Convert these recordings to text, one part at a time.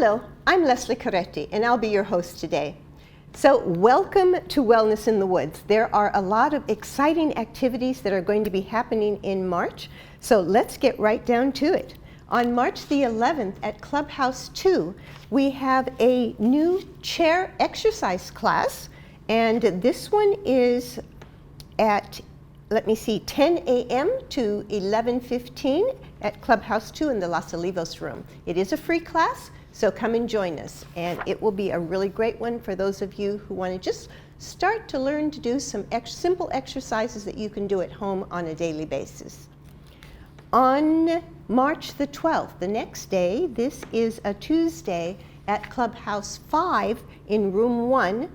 Hello, I'm Leslie Coretti, and I'll be your host today. So welcome to Wellness in the Woods. There are a lot of exciting activities that are going to be happening in March, so let's get right down to it. On March the 11th at Clubhouse 2, we have a new chair exercise class, and this one is at 10 a.m. to 11:15 at Clubhouse 2 in the Los Olivos room. It is a free class, so come and join us. And it will be a really great one for those of you who want to just start to learn to do some simple exercises that you can do at home on a daily basis. On March the 12th, the next day, this is a Tuesday at Clubhouse 5 in room 1,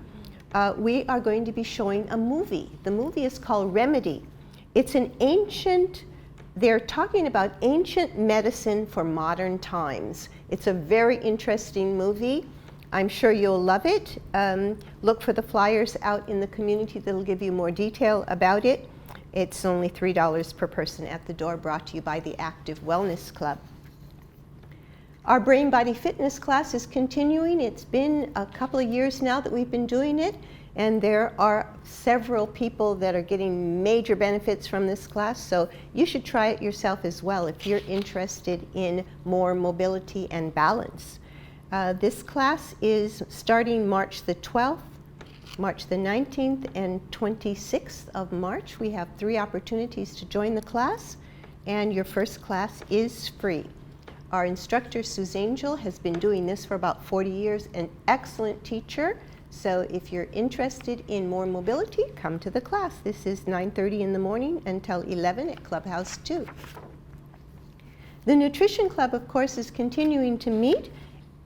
we are going to be showing a movie. The movie is called Remedy. It's they're talking about ancient medicine for modern times. It's a very interesting movie. I'm sure you'll love it. Look for the flyers out in the community that'll give you more detail about it. It's only $3 per person at the door, brought to you by the Active Wellness Club. Our Brain Body Fitness class is continuing. It's been a couple of years now that we've been doing it, and there are several people that are getting major benefits from this class, so you should try it yourself as well if you're interested in more mobility and balance. This class is starting March the 12th, March the 19th, and 26th of March. We have 3 opportunities to join the class, and your first class is free. Our instructor, Suze Angel, has been doing this for about 40 years, an excellent teacher. So if you're interested in more mobility, come to the class. This is 9:30 in the morning until 11 at Clubhouse 2. The Nutrition Club, of course, is continuing to meet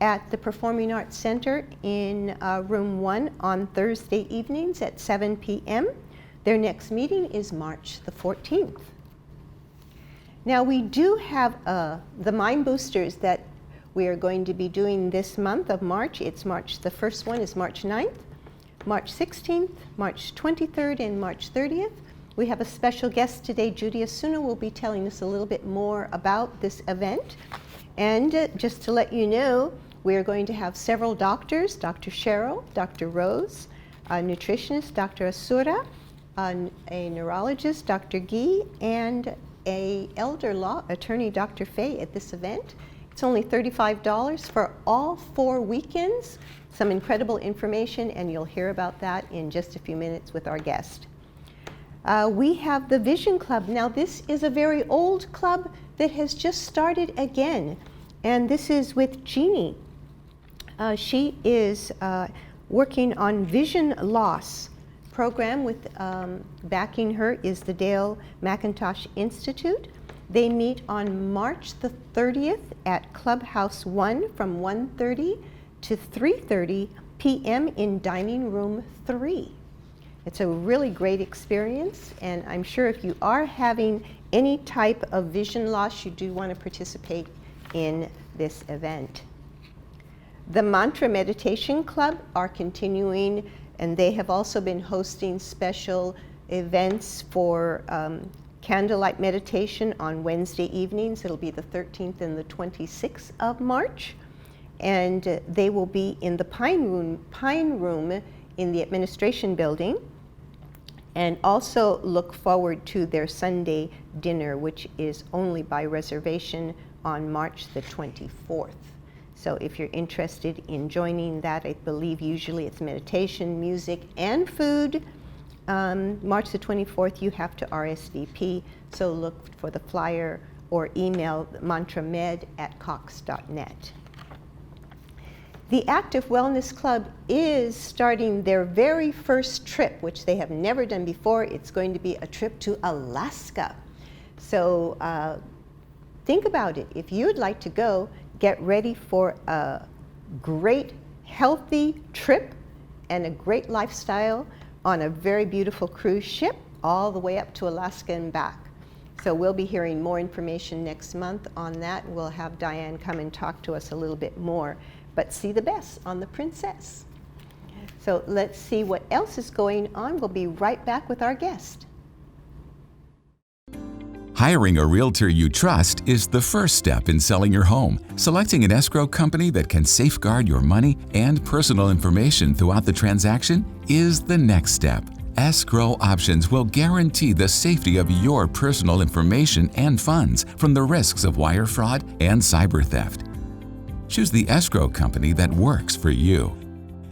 at the Performing Arts Center in room 1 on Thursday evenings at 7 p.m. Their next meeting is March the 14th. Now we do have the Mind Boosters that we are going to be doing this month of March. The first one is March 9th, March 16th, March 23rd, and March 30th. We have a special guest today. Judy Asuno will be telling us a little bit more about this event. And just to let you know, we are going to have several doctors, Dr. Cheryl, Dr. Rose, a nutritionist, Dr. Asura, a neurologist, Dr. Gee, and an elder law attorney, Dr. Fay, at this event. It's only $35 for all 4 weekends. Some incredible information, and you'll hear about that in just a few minutes with our guest. We have the Vision Club. Now this is a very old club that has just started again, and this is with Jeannie. She is working on vision loss program. With backing her is the Dale McIntosh Institute. They meet on March the 30th at Clubhouse 1 from 1:30 to 3:30 p.m. in Dining Room 3. It's a really great experience, and I'm sure if you are having any type of vision loss, you do want to participate in this event. The Mantra Meditation Club are continuing, and they have also been hosting special events for candlelight meditation on Wednesday evenings. It'll be the 13th and the 26th of March, and they will be in the Pine Room in the administration building. And also look forward to their Sunday dinner, which is only by reservation on March the 24th. So if you're interested in joining that, I believe usually it's meditation, music, and food. March the 24th, you have to RSVP, so look for the flyer or email mantramed@cox.net. The Active Wellness Club is starting their very first trip, which they have never done before. It's going to be a trip to Alaska. So think about it. If you'd like to go, get ready for a great, healthy trip and a great lifestyle on a very beautiful cruise ship all the way up to Alaska and back. So we'll be hearing more information next month on that. We'll have Diane come and talk to us a little bit more. But see the best on the Princess. So let's see what else is going on. We'll be right back with our guest. Hiring a realtor you trust is the first step in selling your home. Selecting an escrow company that can safeguard your money and personal information throughout the transaction is the next step. Escrow Options will guarantee the safety of your personal information and funds from the risks of wire fraud and cyber theft. Choose the escrow company that works for you.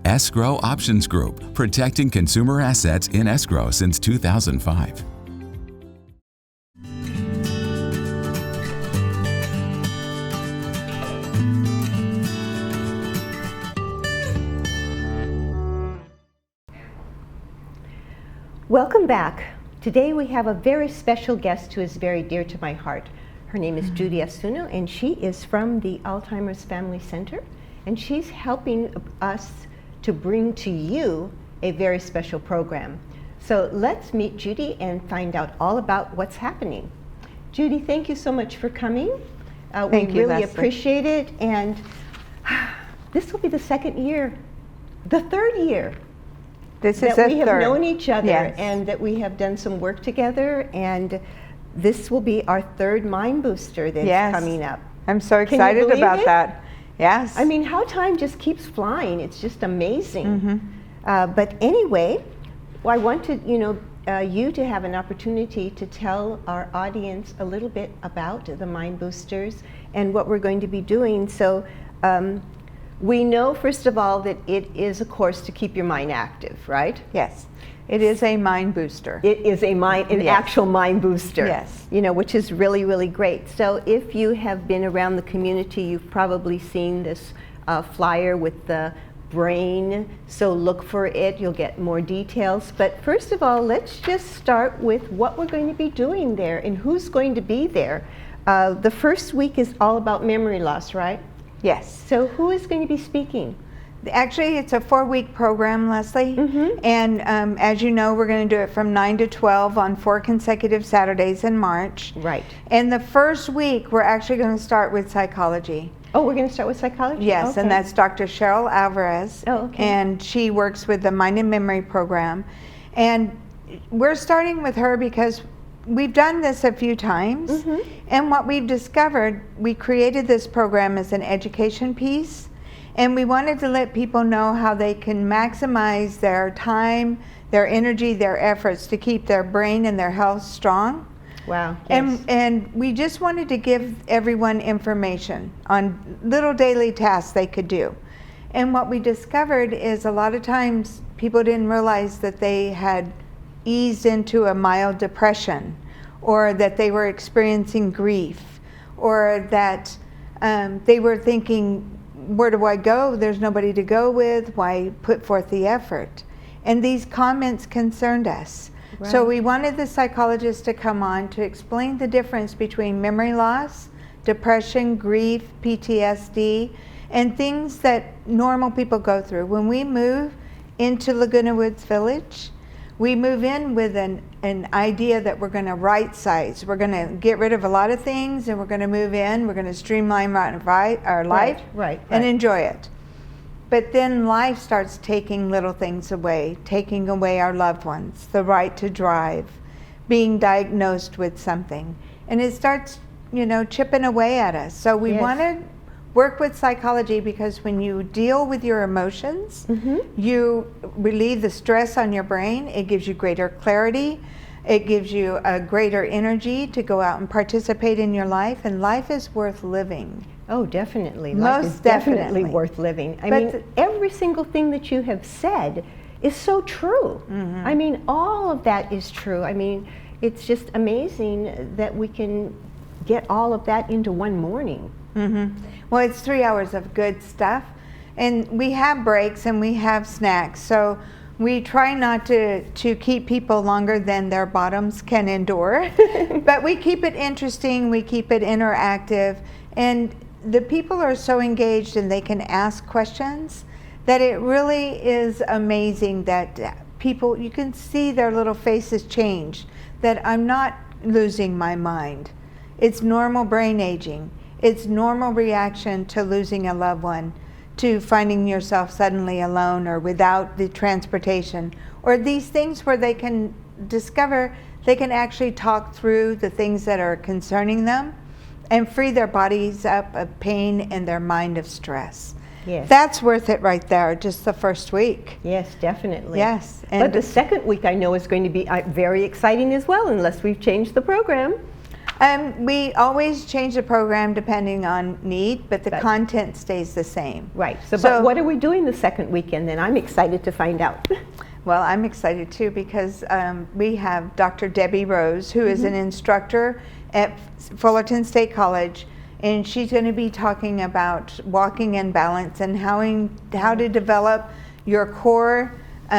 Escrow Options Group, protecting consumer assets in escrow since 2005. Welcome back. Today we have a very special guest who is very dear to my heart. Her name is Judy Asuno, and she is from the Alzheimer's Family Center, and she's helping us to bring to you a very special program. So let's meet Judy and find out all about what's happening. Judy, thank you so much for coming. Thank you, really Leslie. appreciate it, and this will be the third year This is that the we have third. known each other, Yes. and that we have done some work together, and this will be our third Mind Booster that's Yes. coming up. I'm so Can you excited believe about it? that. Yes. I mean, how time just keeps flying. It's just amazing. Mm-hmm. But anyway, I wanted you to have an opportunity to tell our audience a little bit about the Mind Boosters and what we're going to be doing. So we know, first of all, that it is a course to keep your mind active, right? Yes. It is a mind booster. It is an Yes. actual mind booster. Yes. Which is really, really great. So if you have been around the community, you've probably seen this flyer with the brain. So look for it, you'll get more details. But first of all, let's just start with what we're going to be doing there and who's going to be there. The first week is all about memory loss, right? Yes. So who is going to be speaking? Actually, it's a 4-week program, Leslie. Mm-hmm. And as you know, we're going to do it from 9 to 12 on 4 consecutive Saturdays in March. Right. And the first week, we're actually going to start with psychology. Oh, we're going to start with psychology? Yes, Okay. and that's Dr. Cheryl Alvarez. Oh, okay. And she works with the Mind and Memory program. And we're starting with her because we've done this a few times. Mm-hmm. And what we've discovered, we created this program as an education piece. And we wanted to let people know how they can maximize their time, their energy, their efforts to keep their brain and their health strong. Wow. Yes. And we just wanted to give everyone information on little daily tasks they could do. And what we discovered is a lot of times people didn't realize that they had eased into a mild depression, or that they were experiencing grief, or that they were thinking, where do I go? There's nobody to go with. Why put forth the effort? And these comments concerned us. Right. So we wanted the psychologist to come on to explain the difference between memory loss, depression, grief, PTSD, and things that normal people go through. When we move into Laguna Woods Village, we move in with an idea that we're going to right size. We're going to get rid of a lot of things, and we're going to move in. We're going to streamline our life Right. and enjoy it. But then life starts taking little things away, taking away our loved ones, the right to drive, being diagnosed with something. And it starts, chipping away at us. So we Yes. want to work with psychology because when you deal with your emotions, Mm-hmm. you relieve the stress on your brain. It gives you greater clarity. It gives you a greater energy to go out and participate in your life. And life is worth living. Oh, definitely. Life Most is definitely definitely. worth living. I But mean, every single thing that you have said is so true. Mm-hmm. I mean, all of that is true. I mean, it's just amazing that we can get all of that into one morning. Mm-hmm. Well, it's 3 hours of good stuff. And we have breaks and we have snacks. So we try not to keep people longer than their bottoms can endure. But we keep it interesting. We keep it interactive. And the people are so engaged and they can ask questions that it really is amazing that people, you can see their little faces change, that I'm not losing my mind. It's normal brain aging. It's normal reaction to losing a loved one, to finding yourself suddenly alone or without the transportation, or these things where they can discover they can actually talk through the things that are concerning them and free their bodies up of pain and their mind of stress. Yes. That's worth it right there, just the first week. Yes, definitely. Yes. But the second week I know is going to be very exciting as well, unless we've changed the program. We always change the program depending on need, but the content stays the same. Right. So but what are we doing the second weekend then? I'm excited to find out. Well, I'm excited too because we have Dr. Debbie Rose, who is an instructor at Fullerton State College, and she's going to be talking about walking in balance and how to develop your core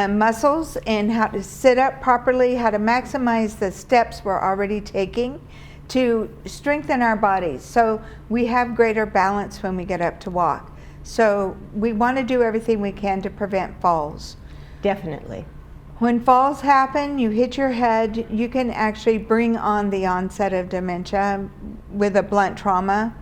muscles and how to sit up properly, how to maximize the steps we're already taking to strengthen our bodies so we have greater balance when we get up to walk. So we want to do everything we can to prevent falls. Definitely. When falls happen, you hit your head, you can actually bring on the onset of dementia with a blunt trauma.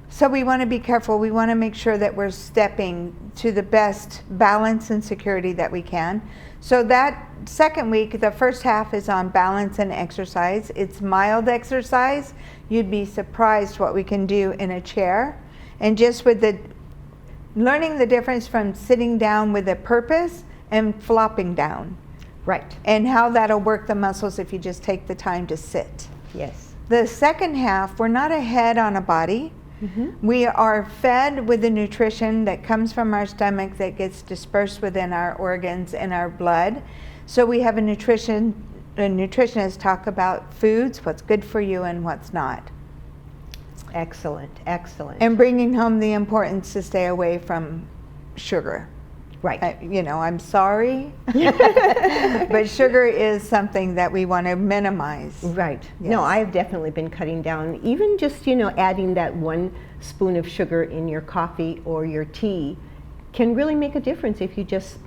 So we want to be careful. We want to make sure that we're stepping to the best balance and security that we can. So that second week, the first half is on balance and exercise. It's mild exercise. You'd be surprised what we can do in a chair. And just with learning the difference from sitting down with a purpose and flopping down. Right. And how that'll work the muscles if you just take the time to sit. Yes. The second half, we're not a head on a body. We are fed with the nutrition that comes from our stomach that gets dispersed within our organs and our blood. So we have a nutritionist talk about foods, what's good for you and what's not. Excellent, excellent. And bringing home the importance to stay away from sugar. Right. I'm sorry, but sugar is something that we want to minimize. Right. Yes. No, I've definitely been cutting down, even just, adding that 1 spoon of sugar in your coffee or your tea can really make a difference if you just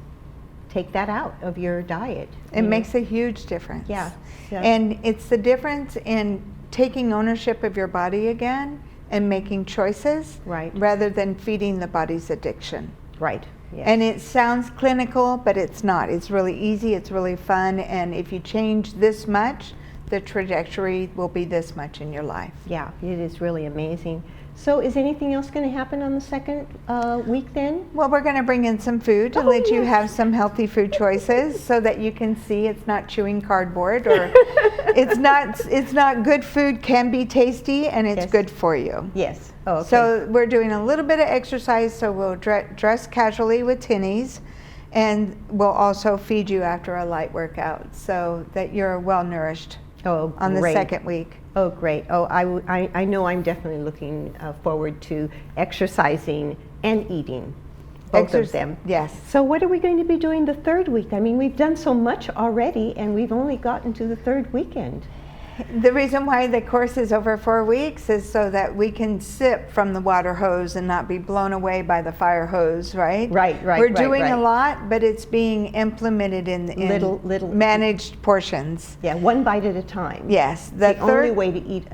take that out of your diet. It makes a huge difference. Yeah. And it's the difference in taking ownership of your body again and making choices rather than feeding the body's addiction. Right. Yes. And it sounds clinical, but it's not. It's really easy, it's really fun, and if you change this much, the trajectory will be this much in your life. Yeah, it is really amazing. So is anything else going to happen on the second week then? Well, we're going to bring in some food to let you have some healthy food choices so that you can see it's not chewing cardboard or it's not good food, can be tasty, and it's good for you. Yes. Oh, okay. So we're doing a little bit of exercise, so we'll dress casually with tinnies, and we'll also feed you after a light workout so that you're well nourished on the second week. Oh, great. Oh, I know I'm definitely looking forward to exercising and eating, both of them. Yes. So what are we going to be doing the third week? I mean, we've done so much already, and we've only gotten to the third weekend. The reason why the course is over 4 weeks is so that we can sip from the water hose and not be blown away by the fire hose, right? Right. We're doing a lot, but it's being implemented in little managed portions. Yeah, 1 bite at a time. Yes. The only way to eat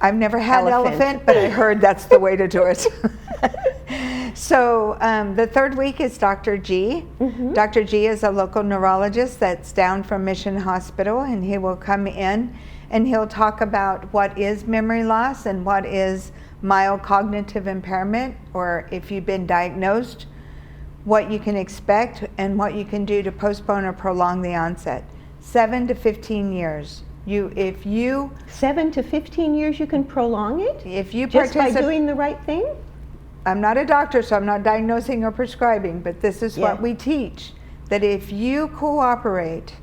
I've never had elephant, but I heard that's the way to do it. So the third week is Dr. G. Dr. G is a local neurologist that's down from Mission Hospital, and he will come in and he'll talk about what is memory loss and what is mild cognitive impairment, or if you've been diagnosed, what you can expect and what you can do to postpone or prolong the onset. 7 to 15 years. 7 to 15 years you can prolong it? If you just by doing the right thing? I'm not a doctor, so I'm not diagnosing or prescribing, but this is what we teach, that if you cooperate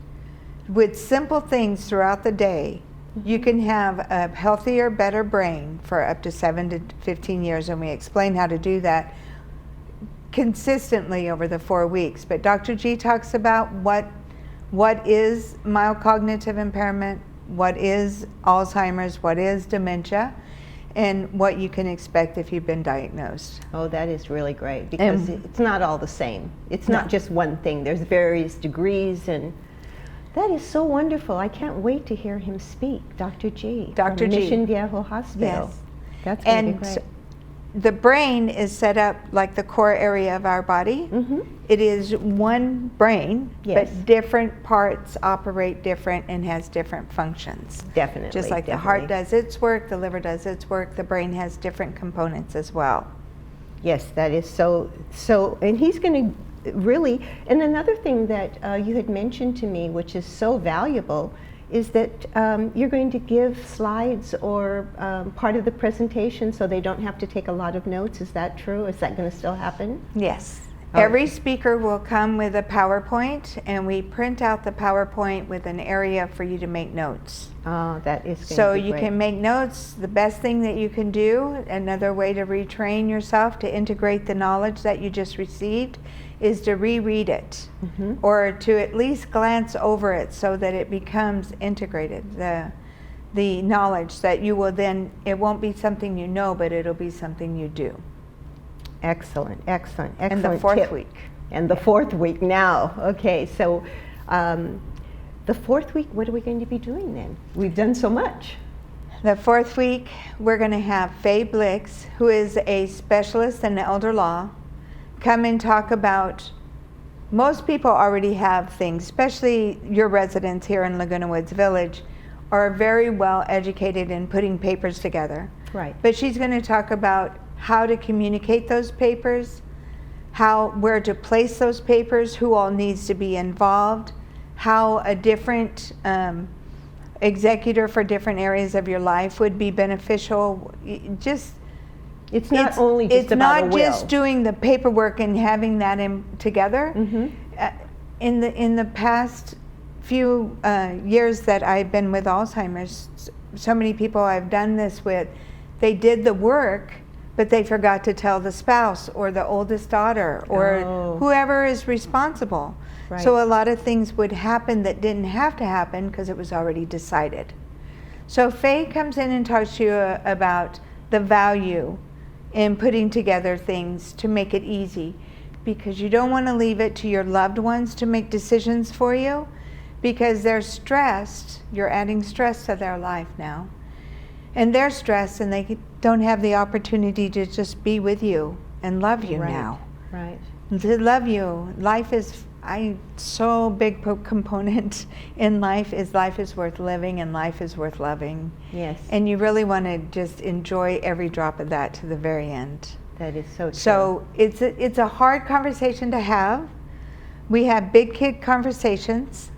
with simple things throughout the day, you can have a healthier, better brain for up to 7 to 15 years, and we explain how to do that consistently over the 4 weeks. But Dr. G talks about what is mild cognitive impairment, what is Alzheimer's, what is dementia, and what you can expect if you've been diagnosed. Oh, that is really great, because it's not all the same. It's not just one thing. There's various degrees, and that is so wonderful. I can't wait to hear him speak, Dr. G. Dr. From G. Mission Viejo Hospital. Yes. That's going to be great. the brain is set up like the core area of our body. It is one brain, Yes. but different parts operate different and has different functions. Definitely. Just like the heart does its work, the liver does its work, the brain has different components as well. Yes, that is so, and he's going to really, and another thing that you had mentioned to me, which is so valuable, is that you're going to give slides or part of the presentation so they don't have to take a lot of notes. Is that true? Is that going to still happen? Yes. Oh. Every speaker will come with a PowerPoint, and we print out the PowerPoint with an area for you to make notes. Oh, that is going So to be you great. can make notes. The best thing that you can do, another way to retrain yourself to integrate the knowledge that you just received, is to reread it, or to at least glance over it so that it becomes integrated. The knowledge that you will then, it won't be something you know, but it'll be something you do. Excellent, excellent, excellent. And the fourth tip. week. And the fourth week now. Okay, so the fourth week, what are we going to be doing then? We've done so much. The fourth week, we're going to have Faye Blix, who is a specialist in elder law, come and talk about, most people already have things, especially your residents here in Laguna Woods Village, are very well educated in putting papers together. Right. But she's going to talk about how to communicate those papers, where to place those papers, who all needs to be involved, how a different executor for different areas of your life would be beneficial. It's not only just about a will. It's not just doing the paperwork and having that together. In the past few years that I've been with Alzheimer's, so many people I've done this with, they did the work, but they forgot to tell the spouse or the oldest daughter or whoever is responsible. Right. So a lot of things would happen that didn't have to happen because it was already decided. So Faye comes in and talks to you about the value in putting together things to make it easy, because you don't want to leave it to your loved ones to make decisions for you, because they're stressed. You're adding stress to their life now. And they're stressed and they don't have the opportunity to just be with you and love you now. Right. To love you. Life is, so big component in life is worth living and life is worth loving. Yes. And you really want to just enjoy every drop of that to the very end. That is so true. So it's a hard conversation to have. We have big kid conversations.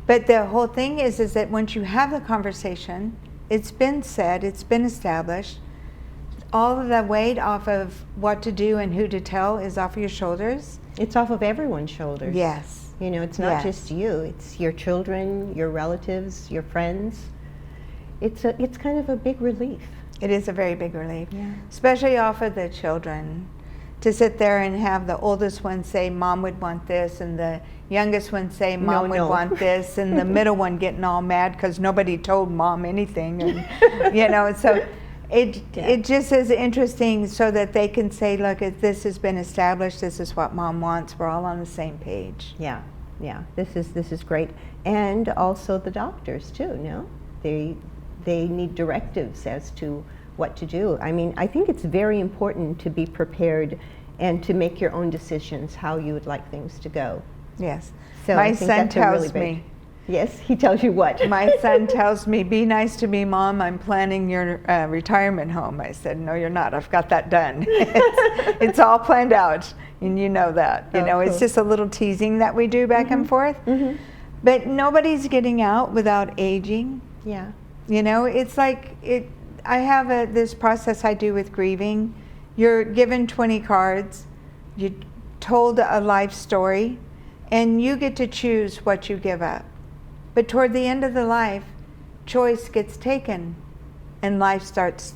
But the whole thing is that once you have the conversation, it's been said, it's been established, all of the weight off of what to do and who to tell is off your shoulders. It's off of everyone's shoulders. Yes. You know, it's not just you. It's your children, your relatives, your friends. It's kind of a big relief. It is a very big relief. Yeah. Especially off of the children. To sit there and have the oldest one say, Mom would want this, and the youngest one say, Mom would want this, and the middle one getting all mad because nobody told Mom anything. And, you know, so it just is interesting so that they can say, look, if this has been established, this is what Mom wants, we're all on the same page. Yeah, yeah, this is great. And also the doctors too, no? They need directives as to what to do. I mean, I think it's very important to be prepared and to make your own decisions how you would like things to go. Yes. So My I think son that's a really tells big- me, Yes, he tells you what? my son tells me, be nice to me, Mom, I'm planning your retirement home. I said, no, you're not. I've got that done. It's all planned out, and you know that. You know, it's cool. just a little teasing that we do back and forth. But nobody's getting out without aging. Yeah. You know, it's like, I have this process I do with grieving. You're given 20 cards, you're told a life story, and you get to choose what you give up. But toward the end of the life, choice gets taken, and life starts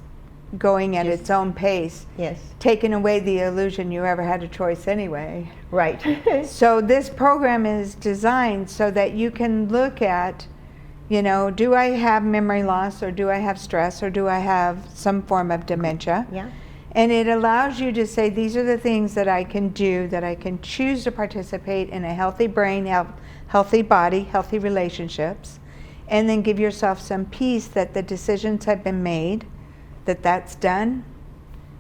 going at its own pace, Yes. taking away the illusion you ever had a choice anyway. Right. So this program is designed so that you can look at, you know, do I have memory loss, or do I have stress, or do I have some form of dementia? Yeah. And it allows you to say, these are the things that I can do, that I can choose to participate in a healthy brain, healthy body, healthy relationships, and then give yourself some peace that the decisions have been made, that that's done,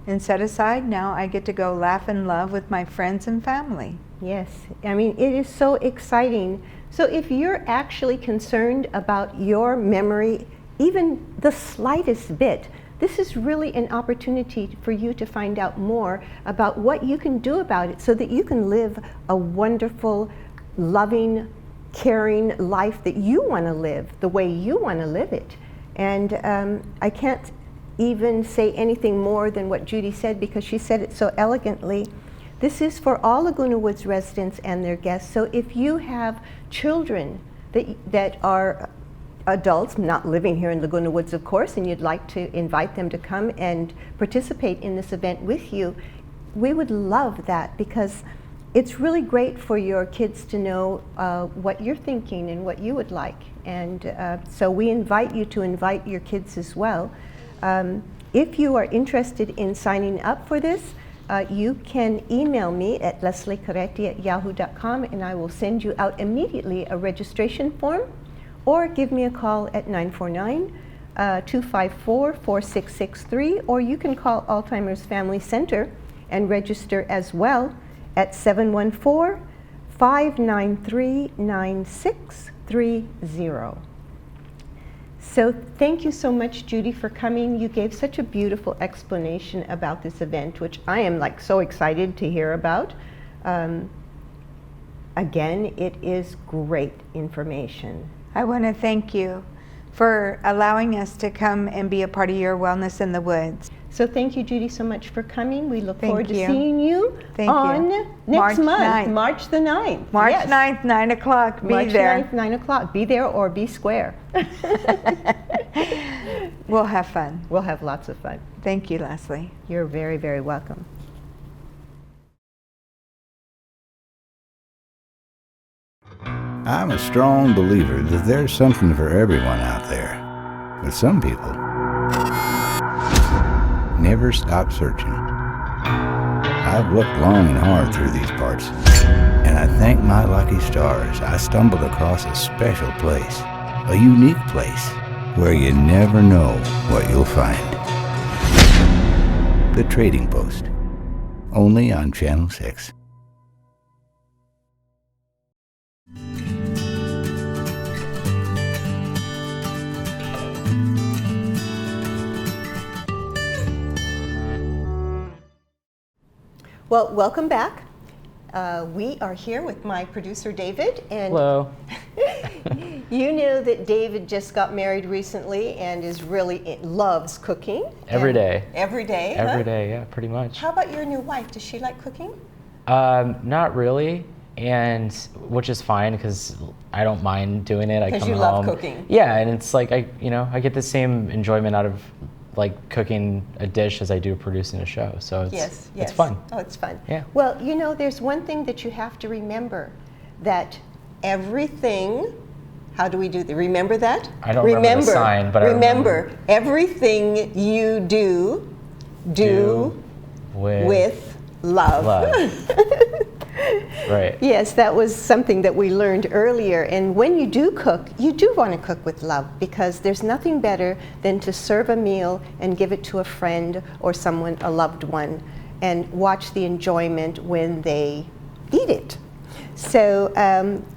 and set aside. Now I get to go laugh and love with my friends and family. Yes, I mean, it is so exciting. So if you're actually concerned about your memory, even the slightest bit, this is really an opportunity for you to find out more about what you can do about it so that you can live a wonderful, loving, caring life that you want to live the way you want to live it. And I can't even say anything more than what Judy said, because she said it so elegantly. This is for all Laguna Woods residents and their guests. So if you have children that are adults, not living here in Laguna Woods, of course, and you'd like to invite them to come and participate in this event with you, we would love that, because it's really great for your kids to know what you're thinking and what you would like. And so we invite you to invite your kids as well. If you are interested in signing up for this, you can email me at lesliecaretti@yahoo.com, and I will send you out immediately a registration form, or give me a call at 949-254-4663, or you can call Alzheimer's Family Center and register as well at 714-593-9630. So thank you so much, Judy, for coming. You gave such a beautiful explanation about this event, which I am like so excited to hear about. Again, it is great information. I want to thank you for allowing us to come and be a part of your Wellness in the Woods. So thank you, Judy, so much for coming. We look forward to you. seeing you on next month, March the 9th. March Yes. 9th, 9 o'clock. Be there. March 9th, 9 o'clock. Be there or be square. We'll have fun. We'll have lots of fun. Thank you, Leslie. You're very, very welcome. I'm a strong believer that there's something for everyone out there. But some people never stop searching. I've looked long and hard through these parts, and I thank my lucky stars I stumbled across a special place, a unique place, where you never know what you'll find. The Trading Post, only on Channel 6. Well, welcome back. We are here with my producer, David. And hello. You know that David just got married recently and is really loves cooking. Every day. Every day? Every day, yeah, pretty much. How about your new wife? Does she like cooking? Not really, and which is fine because I don't mind doing it. I come home. Because you love cooking. Yeah, and it's like I get the same enjoyment out of like cooking a dish as I do producing a show. So it's fun. Oh, it's fun. Yeah. Well, you know, there's one thing that you have to remember, that everything, how do we do that? Remember that? I don't remember the sign, but remember everything you do with love. Right. Yes, that was something that we learned earlier. And when you do cook, you do want to cook with love, because there's nothing better than to serve a meal and give it to a friend or someone, a loved one, and watch the enjoyment when they eat it. So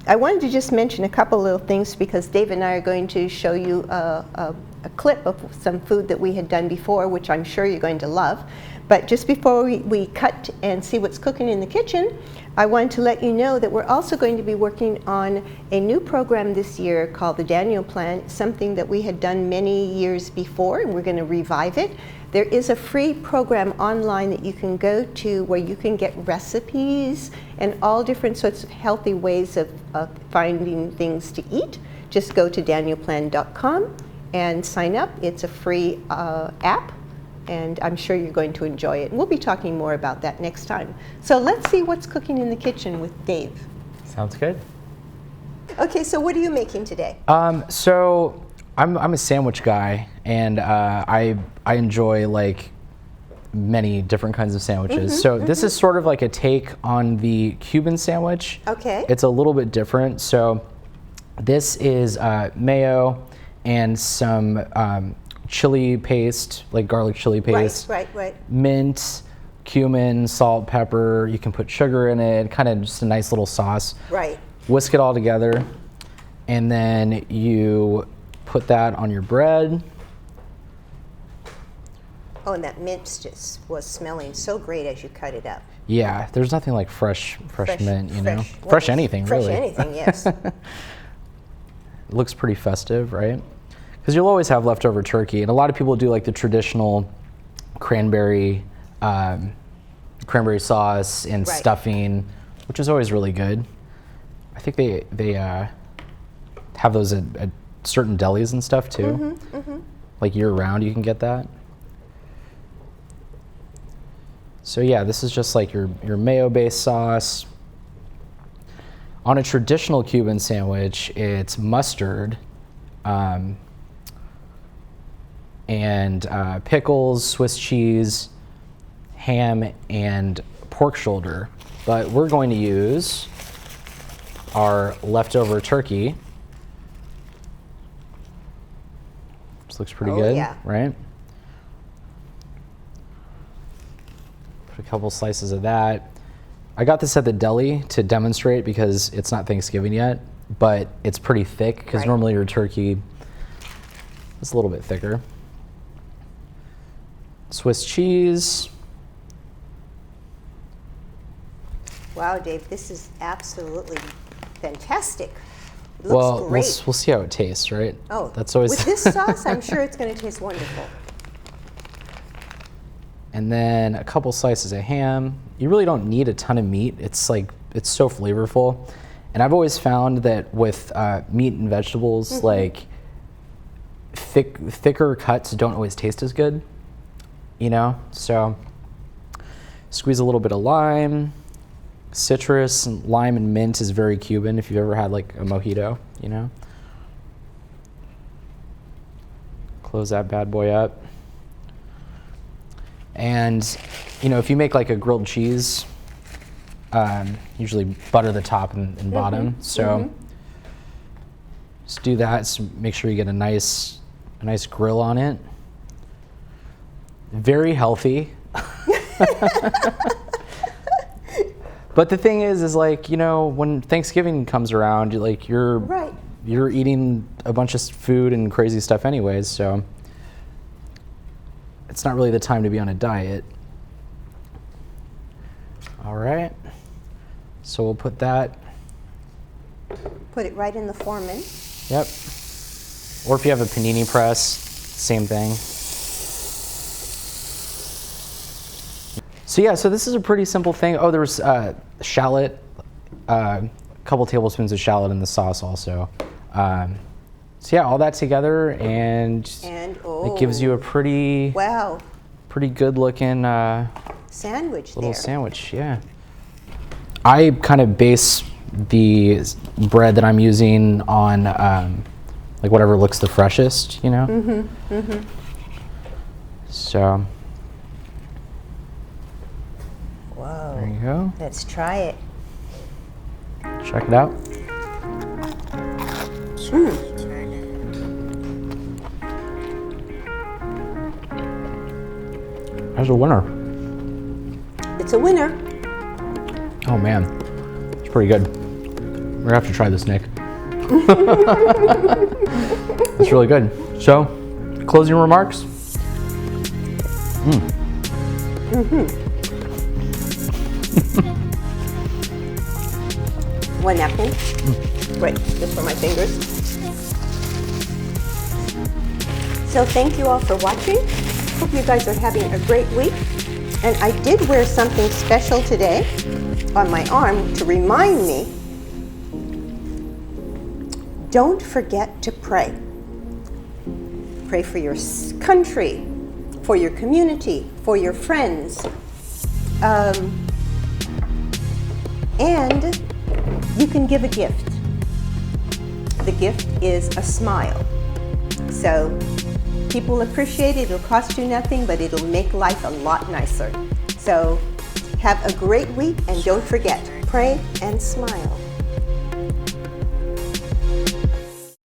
I wanted to just mention a couple little things, because Dave and I are going to show you a clip of some food that we had done before, which I'm sure you're going to love. But just before we cut and see what's cooking in the kitchen, I wanted to let you know that we're also going to be working on a new program this year called the Daniel Plan, something that we had done many years before, and we're going to revive it. There is a free program online that you can go to where you can get recipes and all different sorts of healthy ways of finding things to eat. Just go to danielplan.com and sign up. It's a free app, and I'm sure you're going to enjoy it. And we'll be talking more about that next time. So let's see what's cooking in the kitchen with Dave. Sounds good. Okay, so what are you making today? So I'm a sandwich guy, and I enjoy like many different kinds of sandwiches. This is sort of like a take on the Cuban sandwich. Okay. It's a little bit different. So this is mayo and some chili paste, like garlic chili paste. Right. Mint, cumin, salt, pepper. You can put sugar in it, kind of just a nice little sauce. Right. Whisk it all together, and then you put that on your bread. Oh, and that mint just was smelling so great as you cut it up. Yeah, there's nothing like fresh mint, you know? Fresh, Fresh anything, fresh really. anything, yes. It looks pretty festive, right? Because you'll always have leftover turkey, and a lot of people do like the traditional cranberry sauce and Right. stuffing, which is always really good. I think they have those at certain delis and stuff too. Like year round, you can get that. So yeah, this is just like your mayo-based sauce. On a traditional Cuban sandwich, it's mustard and pickles, Swiss cheese, ham, and pork shoulder. But we're going to use our leftover turkey. This looks pretty good, yeah. right? Put a couple slices of that. I got this at the deli to demonstrate because it's not Thanksgiving yet, but it's pretty thick because Right. normally your turkey is a little bit thicker. Swiss cheese. Wow, Dave, this is absolutely fantastic. It looks great. We'll see how it tastes, right? Oh, that's always with this sauce, I'm sure it's going to taste wonderful. And then a couple slices of ham. You really don't need a ton of meat. It's so flavorful. And I've always found that with meat and vegetables, like thicker cuts don't always taste as good, you know? So squeeze a little bit of lime. Citrus and lime and mint is very Cuban if you've ever had like a mojito, you know? Close that bad boy up. And, you know, if you make like a grilled cheese, usually butter the top and bottom. So just do that. So make sure you get a nice grill on it. Very healthy. But the thing is like, you know, when Thanksgiving comes around, you're Right. you're eating a bunch of food and crazy stuff anyways, so it's not really the time to be on a diet. All right, so we'll put that. Put it right in the Foreman. Yep. Or if you have a panini press, same thing. So yeah, so this is a pretty simple thing. Oh, there's shallot, a couple tablespoons of shallot in the sauce also. So yeah, all that together, and it gives you a pretty good looking sandwich little there. sandwich. Yeah. I kind of base the bread that I'm using on like whatever looks the freshest, you know. So. Whoa. There you go. Let's try it. Check it out. That's a winner. It's a winner. Oh man, it's pretty good. We're gonna have to try this, Nick. It's really good. So, closing remarks? One napkin. Great, just for my fingers. So thank you all for watching. Hope you guys are having a great week. And I did wear something special today on my arm to remind me, don't forget to pray. Pray for your country, for your community, for your friends. And you can give a gift. The gift is a smile. So people appreciate it. It'll cost you nothing, but it'll make life a lot nicer. So have a great week, and don't forget, pray and smile.